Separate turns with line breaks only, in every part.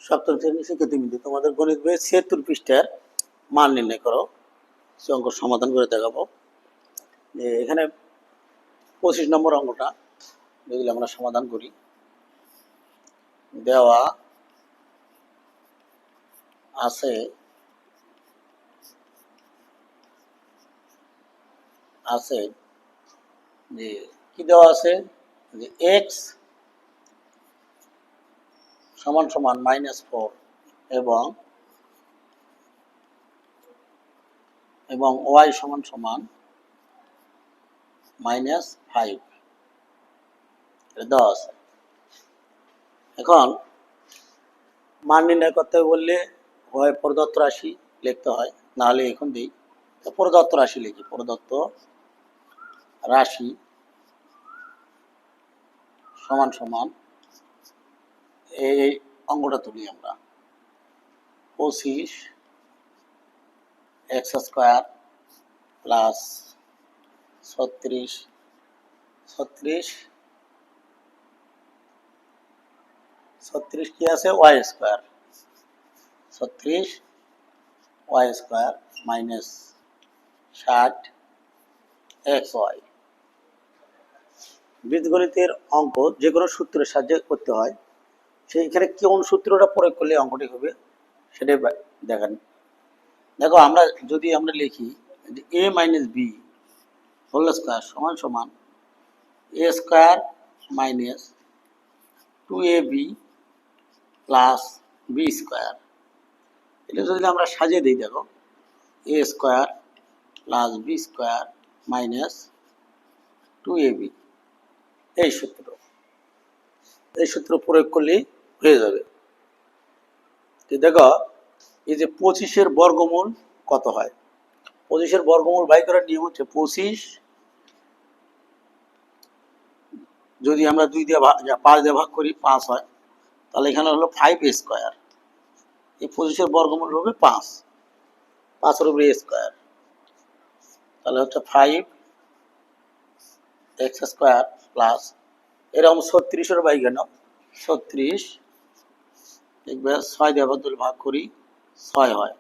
সপ্তম শ্রেণীর শিক্ষার্থীবৃন্দ, তোমাদের গণিত বইয়ের ৭৬ পৃষ্ঠার মান নির্ণয় করো। সে অঙ্ক সমাধান করে দেখাবো। এখানে 25 নম্বর অঙ্কটা যেগুলো আমরা সমাধান করি। দেওয়া আছে যে কি দেওয়া আছে যে এক্স সমান সমান -4 এবং ওয়াই সমান সমান -5 এটা দেওয়া আছে। এখন মান নির্ণয় করতে বললে হয় প্রদত্ত রাশি লিখতে হয়, নাহলে এখন দিই প্রদত্ত রাশি লিখি। প্রদত্ত রাশি সমান সমান এই অঙ্কটা তুলি আমরা। 25x² প্লাস 36 কি আছে y² 36 y² মাইনাস 60 xy। বীজগণিতের অঙ্ক যে কোনো সূত্রের সাহায্যে করতে হয়। সেইখানে কোন সূত্রটা প্রয়োগ করলে অঙ্কটি হবে সেটাই দেখেন। দেখো যদি আমরা লিখি a minus b whole square সমান সমান a square minus 2ab plus B square, এটা যদি আমরা সাজিয়ে দিই, দেখো a square plus B square minus 2ab, এই সূত্র প্রয়োগ করলেই হয়ে যাবে। দেখো এই যে 25-এর বর্গমূল কত হয়। 25-এর বর্গমূল বাই করার নিয়ম হচ্ছে 25 যদি আমরা 2 দিয়ে 5 দিয়ে ভাগ করি 5 হয়, তাহলে এখানে হলো 5a²। এই 25-এর বর্গমূল হবে 5, 5-এর উপরে a², তাহলে হচ্ছে 5x² প্লাস এরকম 36-এর বাই কেন 36 দেখবে 6 দিয়ে ভাগ করি 6 হয়,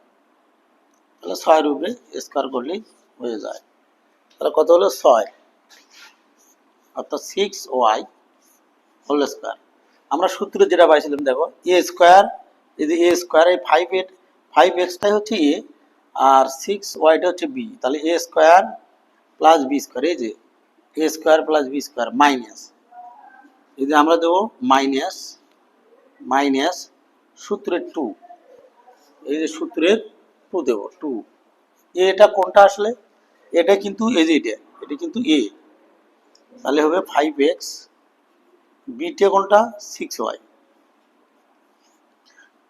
তাহলে 6-এর উপরে স্কোয়ার করলেই হয়ে যায়। তাহলে কত হলো 6, অর্থাৎ 6y হোল স্কোয়ার। আমরা সূত্র যেটা পাইছিলাম, দেখো a², যদি a² এই 5x-টাই হচ্ছে a আর 6y-টা হচ্ছে b, তাহলে a² প্লাস b², এই যে a² প্লাস b² মাইনাস, যদি আমরা দেবো মাইনাস সূত্রের 2, এই যে সূত্রের 2 দেব 2। এটা কোনটা আসলে, এটা কিন্তু এই যে এটা কিন্তু a, তাহলে হবে 5x, বিটা কোনটা 6y।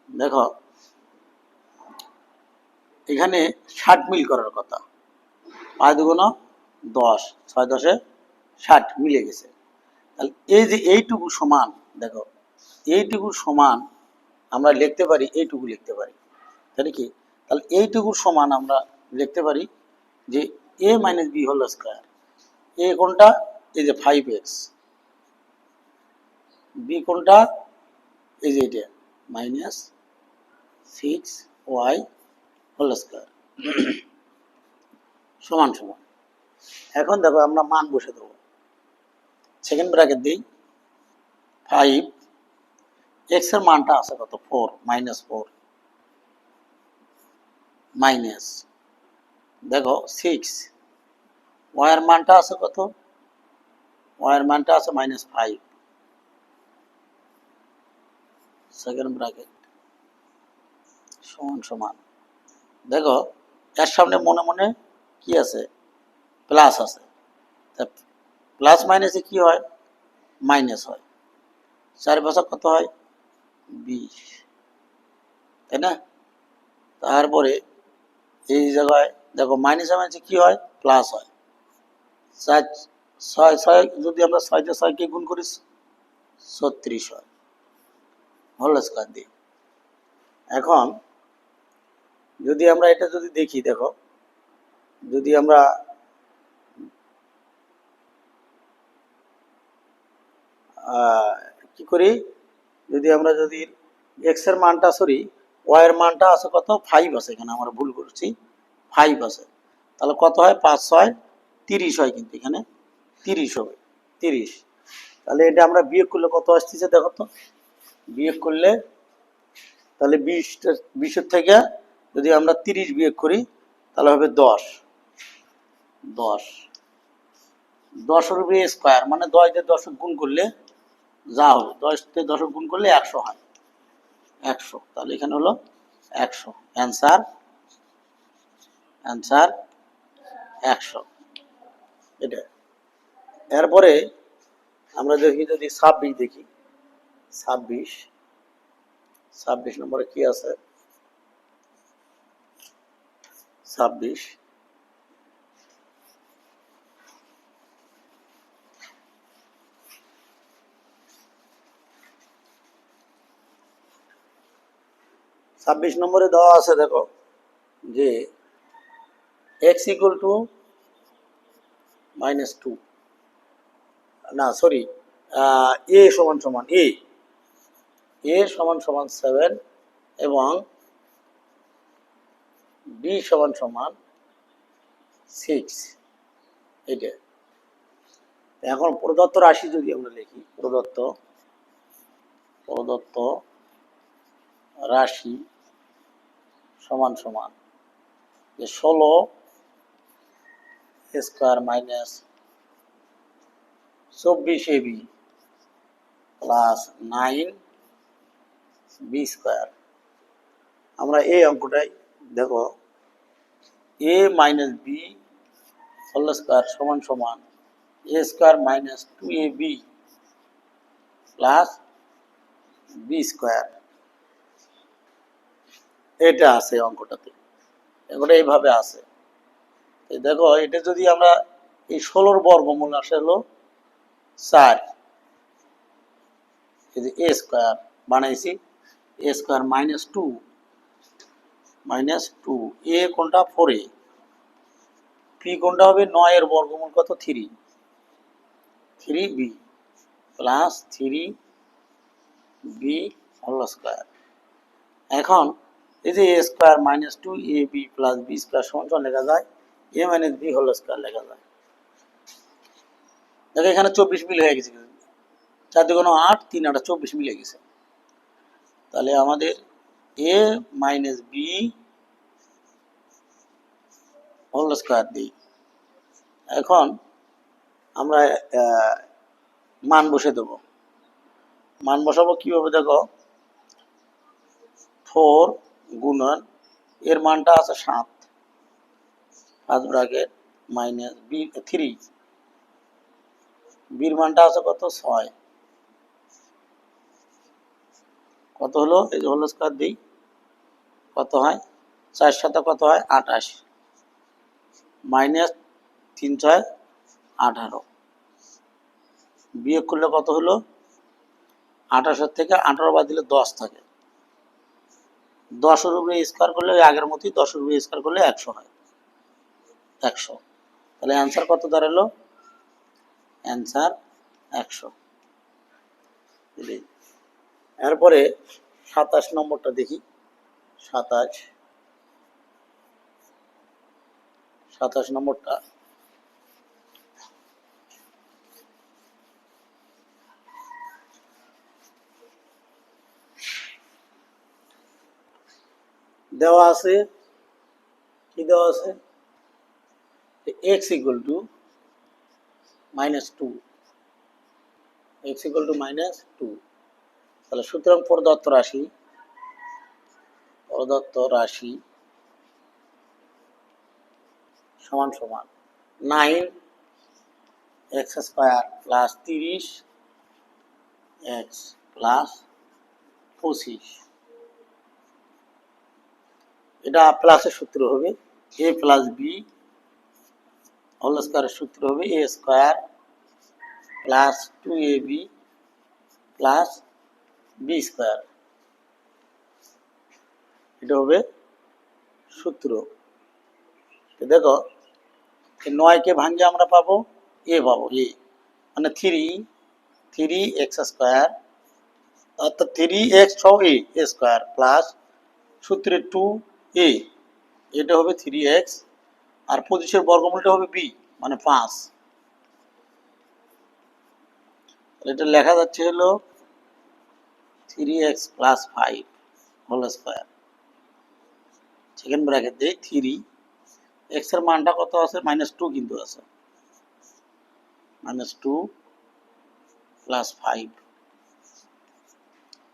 দেখো এখানে 60 মিল করার কথা, 5 দুগুণ 10, 6 10 60 মিলে গেছে। তাহলে এই যে এইটুকু সমান, দেখো এইটুকু সমান আমরা লিখতে পারি, এইটুকু লিখতে পারি, তাহলে কি, তাহলে এইটুকু সমান আমরা লিখতে পারি যে a minus b whole square. এ কোনটা, এই যে 5x, বি কোনটা, এই যে এটা মাইনাস 6y হোল স্কোয়ার সমান সমান। এখন দেখো আমরা মান বসে দেবো, সেকেন্ড ব্র্যাকেট দিই 5, x এর মানটা আছে কত 4 -4 মাইনাস, দেখো 6, y এর মানটা আছে কত, y এর মানটা আছে -5, সেকেন্ড ব্র্যাকেট সমান সমান। দেখো এর সামনে মনে মনে কি আছে, প্লাস আছে, প্লাস মাইনাসে কি হয়, মাইনাস হয়, 4 বছর কত হয় 20, তাই না। তারপরে এই জায়গায় দেখো মাইনাসে মাইনাসে কি হয়, প্লাস হয়, 6 যদি আমরা 6 দিয়ে 6-কে গুণ করি 36 হয় হোল স্কোয়ার দিই। এখন যদি আমরা এটা যদি দেখি, দেখো যদি আমরা কি করি, যদি এক্স এর মানটা সরি ওয়াই এর মানটা আছে কত 5 আছে, এখানে আমরা ভুল করছি 5 আছে, তাহলে কত হয় 5 6 30 হয়, কিন্তু এখানে 30 হবে 30। তাহলে এটা আমরা বিয়োগ করলে কত আসতেছে দেখো তো, বিয়োগ করলে তাহলে 20 থেকে যদি আমরা 30 বিয়োগ করি তাহলে হবে 10 10 10 হবে স্কোয়ার, মানে 10 দিয়ে 10 গুণ করলে যা হবে 10 দিয়ে 10 গুণ করলে 100 হয় 100, তাহলে এখানে হলো 100 অ্যান্সার 100। এটা এরপরে আমরা দেখি যদি 26 দেখি, 26 নম্বরে কি আছে 26 নম্বরে দেওয়া আছে দেখো যে x ইকুয়াল টু -2, না সরি এ সমান সমান এ সমান সমান 7 এবং বি সমান সমান 6। এটা এখন প্রদত্ত রাশি যদি আমরা লিখি, প্রদত্ত রাশি সমান সমান যে 16 square minus 24 ab plus 9 b square. আমরা এই অঙ্কটাই দেখো a minus b whole square সমান সমান এ square minus 2ab plus B square, এটা আছে অঙ্কটাতে, অঙ্কটা এইভাবে আছে। দেখো এটা যদি আমরা এই 16 বর্গমূল আসে হলো 4, এ স্কোয়ার বানাইছি এ স্কোয়ার -2 এ কোনটা 4a, পি কোনটা হবে 9 এর বর্গমূল কত 3b plus 3b whole square. এখন এই যে এ square -2ab plus B square সমান লেখা যায় a minus b whole square লেখা যায়। দেখো এখানে 24 মিল হয়ে গেছে, 4 2 8 3 8 24 মিলে গেছে। তাহলে আমাদের এ মাইনাস বি হোল স্কোয়ার দিই। এখন আমরা মান বসে দেব, মান বসাবো কিভাবে দেখো 4 গুণন এর মানটা আছে 7 ফার্স্ট ব্র্যাকেট মাইনাস বি 3, বির মানটা আছে কত 6, কত হলো এই যে হোল স্কোয়ার দিই কত হয় 4 7 কত হয় 28 মাইনাস 3 6 18, বিয়োগ করলে কত হলো 28 থেকে 18 বাদ দিলে 10 থাকে, 10 এর উপরে স্কোয়ার করলে আগের মতোই 10 এর উপরে স্কোয়ার করলে 100 হয় 100। তাহলে অ্যান্সার কত দাঁড়ালো, অ্যান্সার 100। এরপরে 27 নম্বরটা দেখি, 27 নম্বরটা দেওয়া আছে কি দেওয়া আছে x equal to -2, x equal to -2। তাহলে সুতরাং প্রদত্ত রাশি সমান সমান 9x square plus 30 x plus 25, এটা প্লাসের সূত্র হবে a প্লাস বি হোল স্কোয়ারের সূত্র হবে a square plus 2ab plus B square, এটা হবে সূত্র। দেখো 9 কে ভাঙলে আমরা পাবো এ পাবো, এ মানে 3x স্কোয়ার অর্থাৎ 3x সহ a স্কয়ার প্লাস সূত্রে 2a, এটা হবে 3x, আর 25-এর বর্গমূলটা হবে b মানে 5। এটা লেখা যাচ্ছে হলো 3x plus 5 whole square, second bracket দিয়ে 3, x এর মানটা কত আছে -2 কিন্তু আছে, -2 প্লাস 5,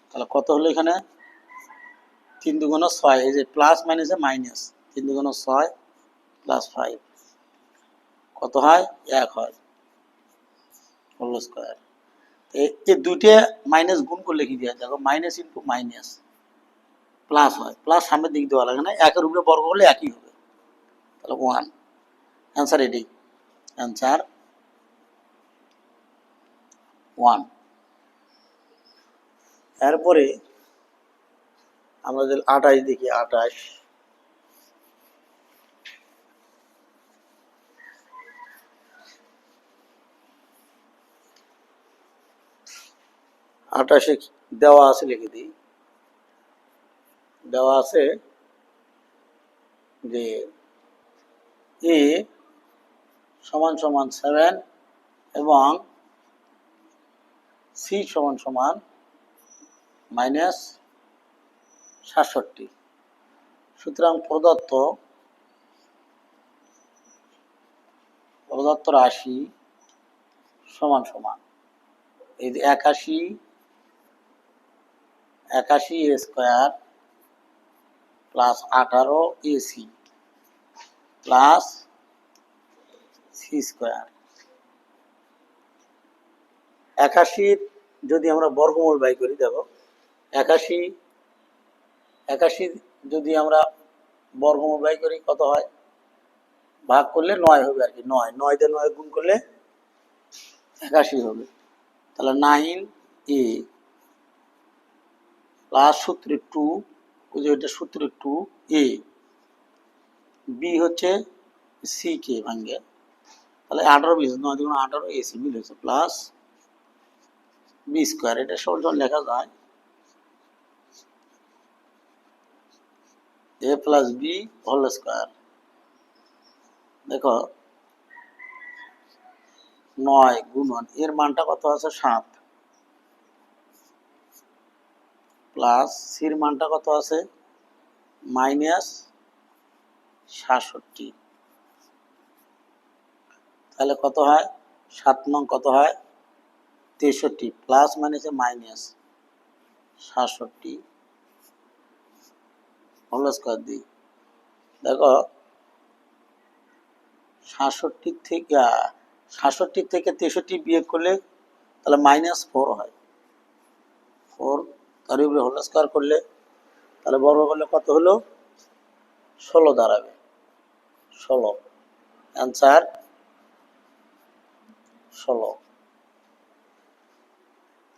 তাহলে কত হলো এখানে 3 দুগুণ 6, এই যে প্লাস মাইনাসে মাইনাস, 3 দুগুণ 6 প্লাস 5 কত হয় 1 হয় হোল স্কয়ার। এই দুইটা মাইনাস গুণ করলে কি দেওয়া, দেখো মাইনাস ইন্টু মাইনাস প্লাস হয়, প্লাস সামনের দিক দেওয়া লাগে না, একের উপরে বর্গ করলে একই হবে, তাহলে 1 অ্যান্সার এটাই, অ্যান্সার 1। এরপরে আমরা যদি 28 দেখি, 28 দেওয়া আছে, লিখে দিই, দেওয়া আছে যে a সমান সমান 7 এবং c সমান সমান -67। সুতরাং প্রদত্ত রাশি সমান সমান এই যে 81 a square plus 18 ac plus c square. 81 যদি আমরা বর্গমূল বাই করি, দেখো 81 যদি আমরা বর্গমূল বাই করি কত হয়, ভাগ করলে 9 হবে আর কি, 9 দিয়ে 9 গুণ করলে 81 হবে, তাহলে 9a প্লাস সূত্রে 2, ওই যে ওইটা সূত্রে 2a, b হচ্ছে c কে ভাঙ্গে, তাহলে 18 20 9 দুগুণ 18 ac মিল হচ্ছে প্লাস b স্কয়ার, এটা সরল লেখা যায় a plus b whole square. দেখো 9 গুণন এর মানটা কত আছে 7 প্লাস সির মানটা কত আছে -67, তাহলে কত হয় 7 নং কত হয় 63 প্লাস মাইনাসে মাইনাস 67 হোল স্কয়ার দিই। দেখো 67 থেকে 63 বিয়োগ করলে তাহলে -4 হয়, 4 তার উপরে হোল স্কয়ার করলে তাহলে বর্গ করলে কত হলো 16 দাঁড়াবে, 16 অ্যান্সার 16।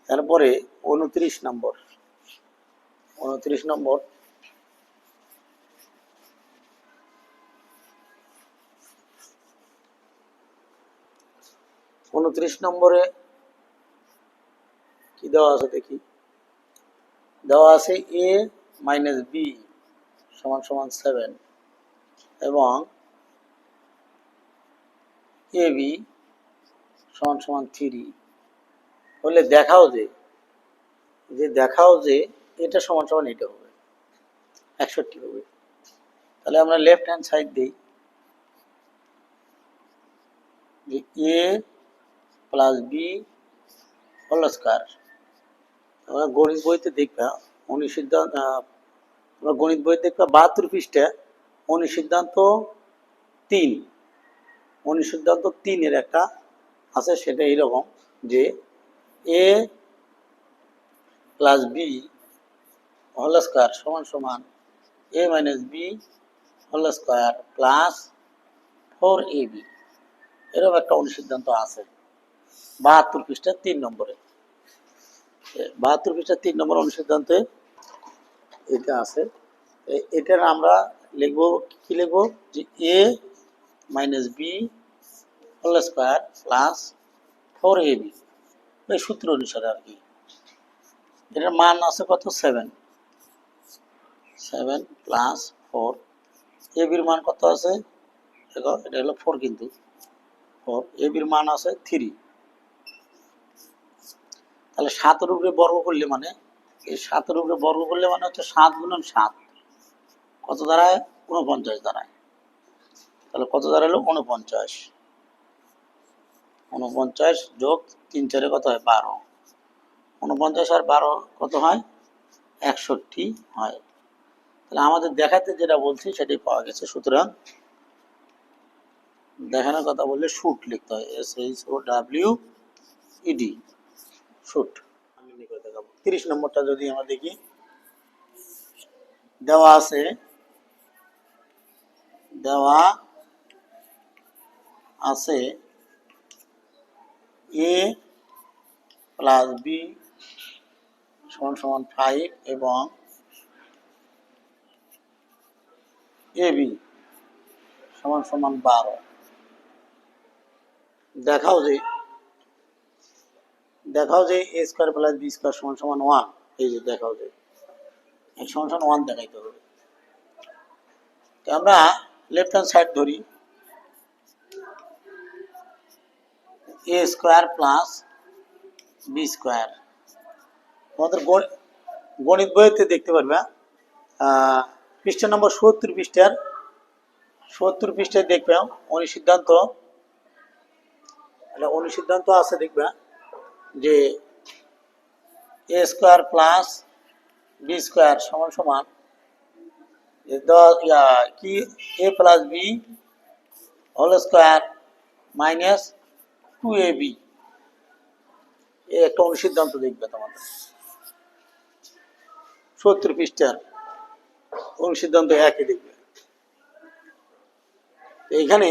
তারপরে 29 নম্বর, 29 নম্বর নম্বরে কি দেওয়া আছে দেখি, দেওয়া আছে a মাইনাস b সমান সমান 7 এবং ab সমান সমান 3 হলে দেখাও যে এটা সমান সমান এটা হবে 61 হবে, তাহলে আমরা লেফট হ্যান্ড সাইড দিই যে a plus b whole square. আমরা গণিত বইতে দেখবা অনুসিদ্ধান্ত, আমরা গণিত বই দেখবা 72 পৃষ্ঠা অনুসিদ্ধান্ত 3 এর একটা আছে, সেটা এইরকম যে a plus b whole square সমান সমান a minus b whole square plus 4ab, এরকম একটা অনুসিদ্ধান্ত আছে 72 পৃষ্ঠা 3 নম্বরে, 72 পৃষ্ঠা 3 নম্বর অনুসিদ্ধান্তে এটা আছে। এটার আমরা লিখবো কি, লিখবো যে a minus b whole square plus 4ab, এই সূত্র অনুসারে আর কি, এটার মান আছে কত 7, 7 প্লাস 4। এ বির মান কত আছে দেখো, এটা হলো 4 কিন্তু 4। এ বির মান আছে 3। তাহলে 7 এর উপরে বর্গ করলে মানে, এই 7 এর উপরে বর্গ করলে মানে হচ্ছে 7 গুণন 7 কত দাঁড়ায় 49 দাঁড়ায়। তাহলে কত দাঁড়ালো 49, 49 যোগ 3 4 কত হয় 12, 49 আর 12 কত হয় 61 হয়। তাহলে আমাদের দেখাতে যেটা বলছি সেটাই পাওয়া গেছে। সুতরাং দেখানোর কথা বললে শুট লিখতে হয়, SHOWED, শুট। আমি লিখে দেখাবো। 30 নম্বরটা যদি আমরা দেখি, দেওয়া আছে a প্লাস বি সমান সমান 5 এবং এ বি সমান সমান 12। দেখাও যে এ স্কোয়ার প্লাস বি স্কোয়ার সমান সমান 1। এই যে দেখাও যে সমান সমান 1 দেখাইতে হবে। তো আমরা লেফট হ্যান্ড সাইড ধরি, এ স্কোয়ার প্লাস বি স্কোয়ার। তোমাদের গণিত বইতে দেখতে পারবে, পৃষ্ঠা নম্বর 70 পৃষ্ঠায় দেখবে অনুসিদ্ধান্ত আছে, দেখবে যে এ স্কোয়ার প্লাস বি স্কোয়ার সমান সমান কি a plus B whole square minus 2ab। একটা অনুসিদ্ধান্ত দেখবে তোমাদের 70 পৃষ্ঠার অনুসিদ্ধান্ত একই দেখবে। এইখানে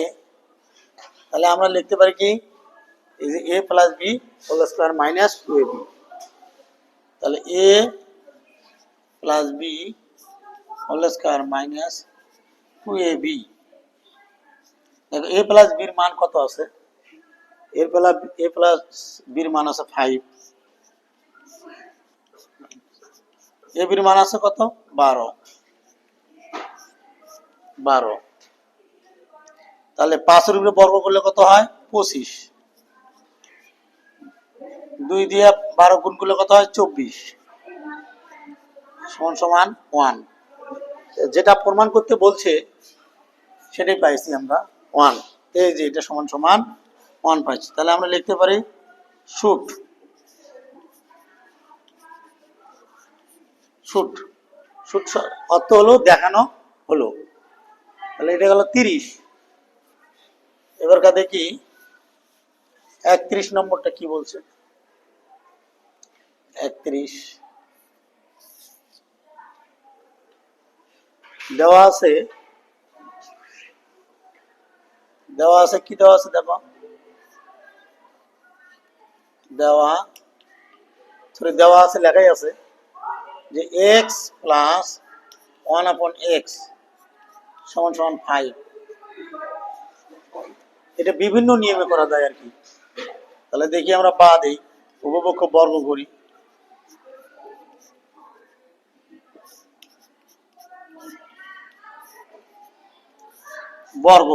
তাহলে আমরা লিখতে পারি কি a plus B whole square minus 2ab। তাহলে a plus B whole square minus 2ab। দেখো এ প্লাস বির মান কত আছে, এ প্লাস বির মান আছে 5, এ বির মান আছে কত 12। তাহলে 5 এর উপরে বর্গ করলে কত হয় 25, 2 দিয়ে 12 গুণ করলে কত হয় 24 সমান সমান 1। যেটা প্রমাণ করতে বলছে সেটাই পাইছি আমরা 1। এই যে এটা সমান সমান 1 পাইছি। তাহলে আমরা লিখতে পারি শুট অর্থ হলো দেখানো হলো। তাহলে এটা গেল 30। এবার দেখি 31 নম্বরটা কি বলছে। 31 দেওয়া আছে কি দেওয়া আছে দেখো, দেওয়া আছে লেখাই আছে যে x প্লাস 1/x সমান সমান 5। এটা বিভিন্ন নিয়মে করা যায় আর কি। তাহলে দেখি আমরা বা দেই, উপপক্ষ বর্গ করি, বর্গ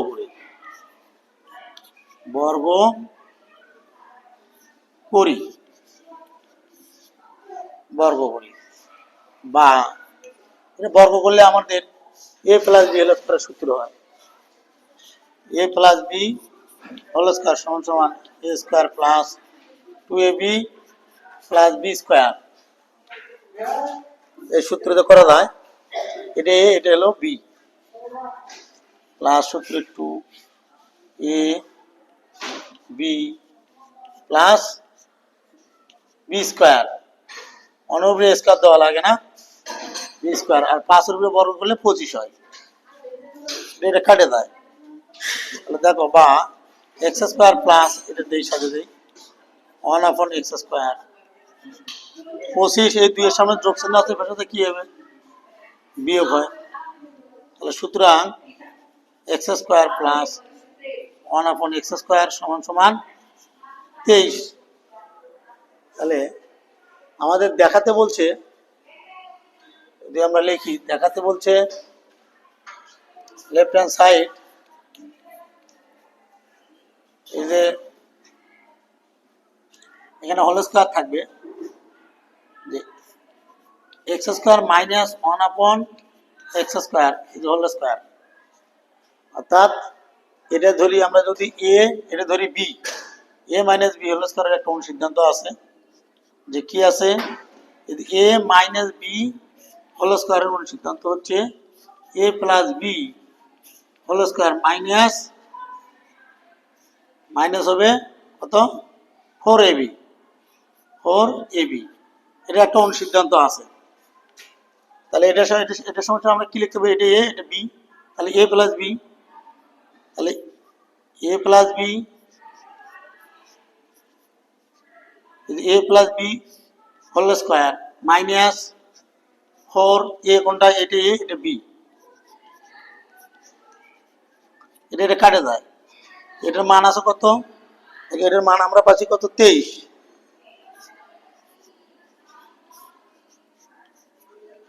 করি বা বর্গ করলে আমাদের a plus B whole square সূত্র হয়, a plus B whole square সমান সমান a square plus 2ab plus b square. এই সূত্রতে করা যায়। এটা হলো বি প্লাস সূত্র 2ab প্লাস বি স্কয়ার। অনুরূপে স্কয়ার দেওয়া লাগে না, বি স্কয়ার। আর 5 এর উপরে বর্গ করলে 25 হয়, এটা কাটে যায়। তাহলে দেখো বা এক্স স্কয়ার প্লাস এটা দেই সাথে দেই 1/x স্কয়ার 25। এই 2 এর সামনে যোগ চিহ্ন আছে, ভাষাতে কি হবে বিয়োগ হয়। তাহলে সুতরাং x square plus 1/x square সমান সমান 23। তাহলে আমাদের দেখাতে বলছে, যদি আমরা লিখি দেখাতে বলছে লেফট হ্যান্ড সাইড এই যে এখানে হোল স্কয়ার থাকবে যে x square minus 1/(x²) is whole square, অর্থাৎ এটা ধরি আমরা যদি এ, এটা ধরি b, a minus b whole স্কয়ারের একটা সিদ্ধান্ত আছে যে কি আছে, এ মাইনাস বি হোল স্কয়ারের সিদ্ধান্ত হচ্ছে a plus B whole square minus হবে কত 4ab, 4ab, এটা একটা অনুসিদ্ধান্ত আছে। তাহলে এটা সমস্যা আমরা কি লিখতে পারি, এটা এ এটা বি, তাহলে এ প্লাস বি, তাহলে a plus B whole square minus 4, এ কোনটা, এটা এ এটা বি, এটা কাটে যায়, এটার মান আছে কত, এটার মান আমরা পাচ্ছি কত 23।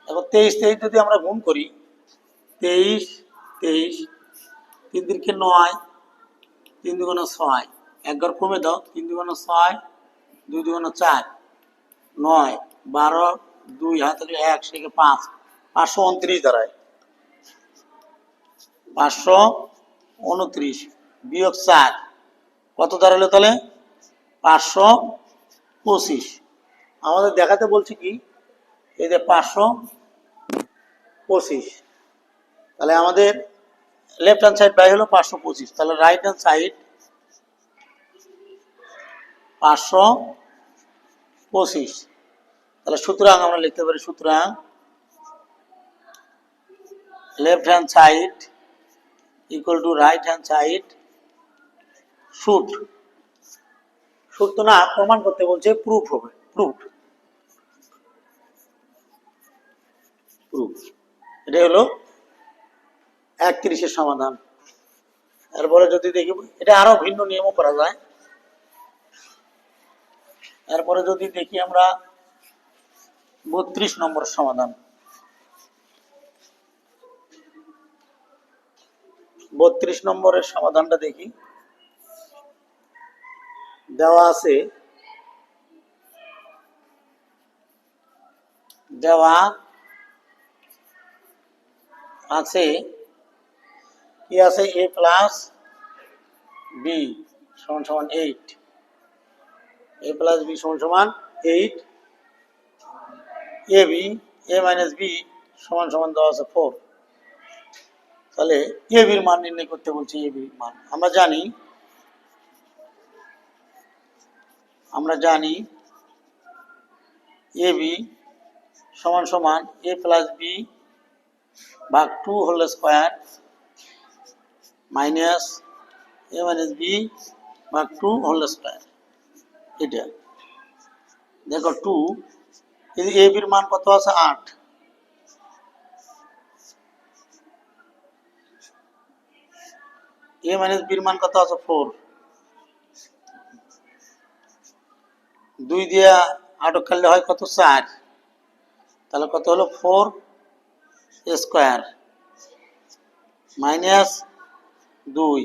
এখন 23 যদি আমরা গুণ করি, 23 3 3 9, 3 2 6, এক ঘর কমে দাও, 3 2 6, 2 2 4, 9 12, 2 হাতে 1 থেকে 5, 529 দাঁড়ায়, 529 বিয়োগ 4 কত দাঁড়ালো তাহলে 525। আমাদের দেখাতে বলছি কি এই যে 525, তাহলে আমাদের লেফট হ্যান্ড সাইড বাই হলো 525, তাহলে রাইট হ্যান্ড সাইড 525, তাহলে সুতরাং আমরা লিখতে পারি, সুতরাং left hand side equal to right hand side should তো না, প্রমাণ করতে বলছে, প্রুফ হবে, প্রুফ এটা হলো 31-এর সমাধান। এরপরে যদি দেখি এটা আরো ভিন্ন নিয়মও করা যায়। এরপরে যদি দেখি আমরা 32 নম্বর সমাধান, 32 নম্বরের সমাধানটা দেখি, দেওয়া আছে কি আছে, a প্লাস বি সমান সমান 8, a প্লাস বি সমান সমান 8, ab a মাইনাস বি সমান সমান দেওয়া আছে 4। তাহলে a বির মান নির্ণয় করতে বলছি, a বির মান আমরা জানি a b সমান সমান a প্লাস বি ভাগ 2 whole square minus a minus b ভাগ 2 হোল স্কয়ার। এটা দেখো 2, এই a বির মান কত আছে 8, a মাইনাস বির মান কত আছে 4, 2 দিয়ে 8 কাটলে হয় কত 4, তাহলে কত হলো 4 স্কয়ার মাইনাস 2,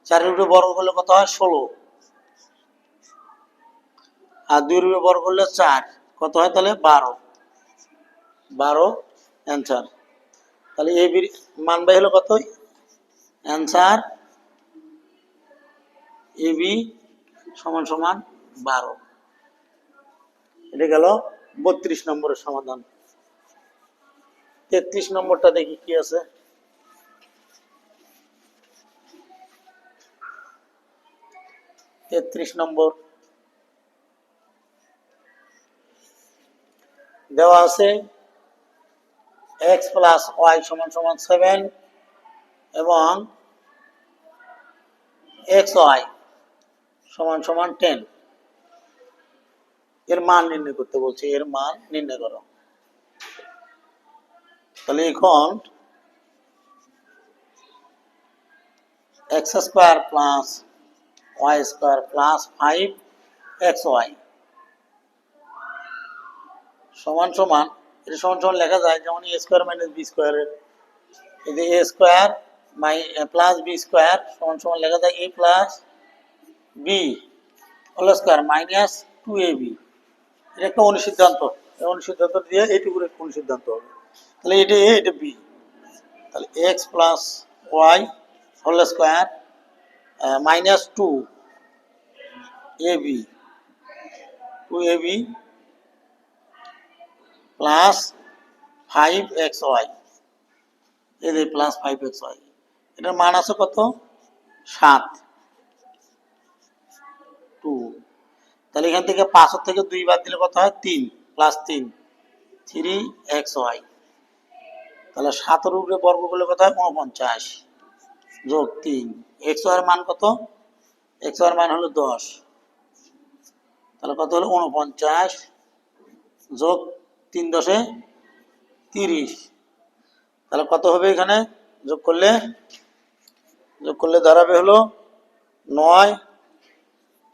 4 এর উপরে বর্গ করলে কত হয় 16, আর 2 এর উপরে বর্গ করলে 4 কত হয় তাহলে 12 অ্যান্সার। তাহলে এ বির মান বাই হলো কত, অ্যান্সার এ বি সমান সমান 12। এটা গেল 32 নম্বরের সমাধান। 33 নম্বরটা দেখি কি আছে। 33 নম্বর দেওয়া আছে x প্লাস ওয়াই সমান সমান 7 এবং এক্স ওয়াই সমান সমান 10, এর মান নির্ণয় করতে বলছে, এর মান নির্ণয় করো। তাহলে এখন x square plus y square plus 5 x y সমান সমান, এটা সমান সমান লেখা যায় যেমন এ স্কোয়ার মাইনাস বি স্কোয়ারের, এই যে এ স্কোয়ার প্লাস বি স্কোয়ার সমান সমান লেখা যায় A plus B whole square minus 2ab। এটা একটা অনুসিদ্ধান্ত, এই অনুসিদ্ধান্ত দিয়ে এইটুকুর একটা অনুসিদ্ধান্ত হবে। তাহলে এটা এ, এটা বি, তাহলে x plus y whole square minus 2ab 2ab plus 5xy, এই যে প্লাস 5xy, এটার মান আছে কত 7 2। তাহলে এখান থেকে 5 থেকে 2 বাদ দিলে কত হয় 3 প্লাস 3 3xy। তাহলে 7 এর উপরে বর্গ করলে কত হয় 49 যোগ 3, xy এর মান কত, xy এর মান হলো 10, তাহলে কত হলো 49 যোগ 3 10 30, তাহলে কত হবে এখানে যোগ করলে দাঁড়াবে হলো 9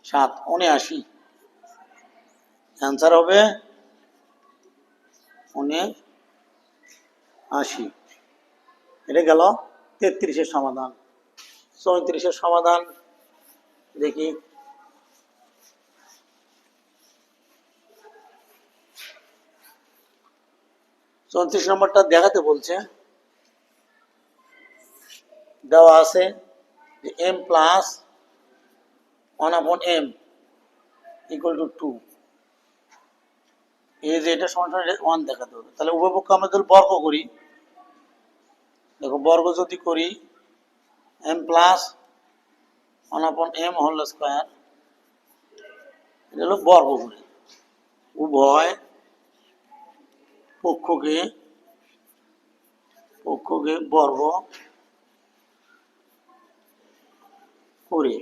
7 79, অ্যান্সার হবে 79। এটা গেল 33-এর সমাধান। 34-এর সমাধান দেখি। 34 নম্বরটা দেখাতে বলছে, দেওয়া আছে যে m plus 1/m equal to 2, এই যে এটা সমান 1 দেখাতে হবে। তাহলে উভয় পক্ষ আমরা যদি বর্গ করি, দেখো বর্গ যদি করি m plus 1/m whole square, এটা হলো বর্গ করি, উভয় পক্ষকে বর্গ করি।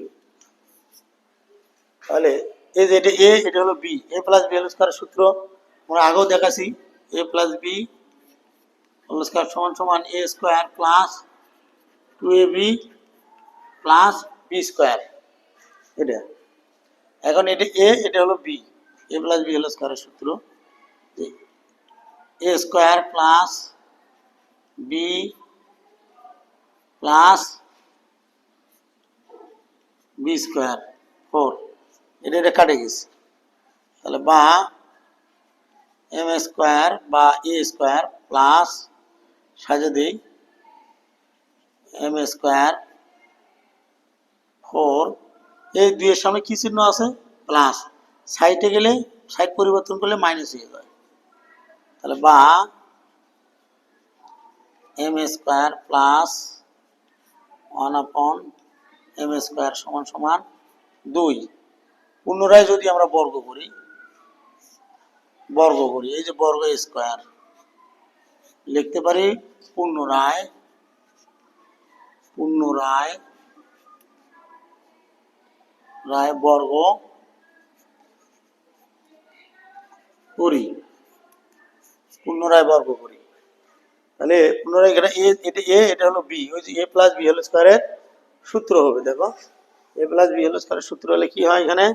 তাহলে এই যে এটা এ, এটা হলো B, A plus B whole স্কোয়ারের সূত্র আমরা আগেও দেখাছি, A plus B whole square সমান সমান এ square plus 2ab plus B square. এটা এখন এটা এ, এটা হলো B, A plus B whole স্কোয়ারের সূত্র A square plus B plus B square 4, এটা কাটে গেছে। তাহলে বা এম স্কোয়ার বা এ স্কোয়ার প্লাস সাজে দিই এম স্কোয়ার 4, এই দুইয়ের সামনে কি চিহ্ন আছে প্লাস, সাইডে গেলে সাইড পরিবর্তন করলে মাইনাস হয়ে যায়। তাহলে বা M square plus 1/m square সমান সমান 2। পুনরায় যদি আমরা বর্গ করি, এই যে বর্গ স্কোয়ার লিখতে পারি পুনরায় বর্গ করি, তাহলে পুনরায় এখানে এটা এ, এটা হলো বি, ওই যে এ প্লাস বি হোল স্কোয়ারের সূত্র হবে। দেখো এ প্লাস বি হোল স্কোয়ারের সূত্র হলে কি হয়, এখানে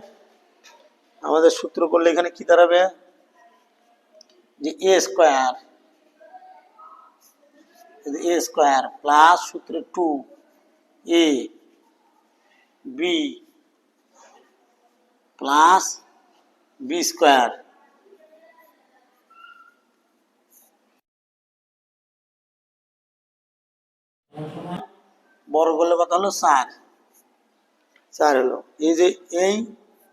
আমাদের সূত্র করলে এখানে কি দাঁড়াবে যে এ স্কোয়ার প্লাস সূত্রে 2a B plus B square বড় করলে কথা হলো 4 হলো। এই যে এই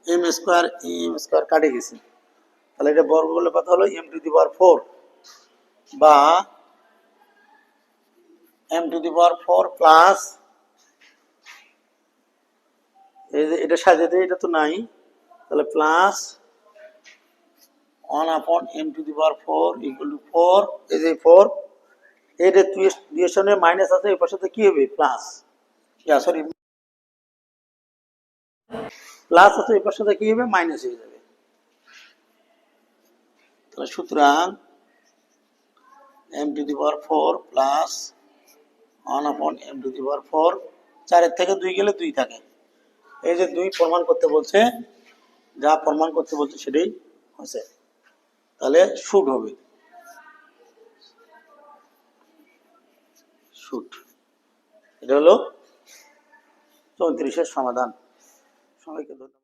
এম স্কোয়ার কাটে গেছে, তাহলে এটা বর্গ করলে কথা হলো m টু দি পাওয়ার 4 বা m to the power 4 plus, এই যে এটা সাজিয়ে দেয়, এটা তো নাই, তাহলে plus 1/m to the power 4 equal to 4, এই যে 4, এটা দুইয়ের সামনে মাইনাস আছে, এই পাশে কি হবে প্লাস, সরি প্লাস আছে, এই পাশে কি হবে মাইনাস হয়ে যাবে। তাহলে সুতরাং m to the power 4 plus 1/m to the power 4, 4 থেকে 2 গেলে 2 থাকে, এই যে 2 প্রমাণ করতে বলছে, যা প্রমাণ করতে বলছে সেটাই হয়েছে, তাহলে শুট হবে, শুট। এটা হলো 34-এর সমাধান। সবাইকে ধন্যবাদ।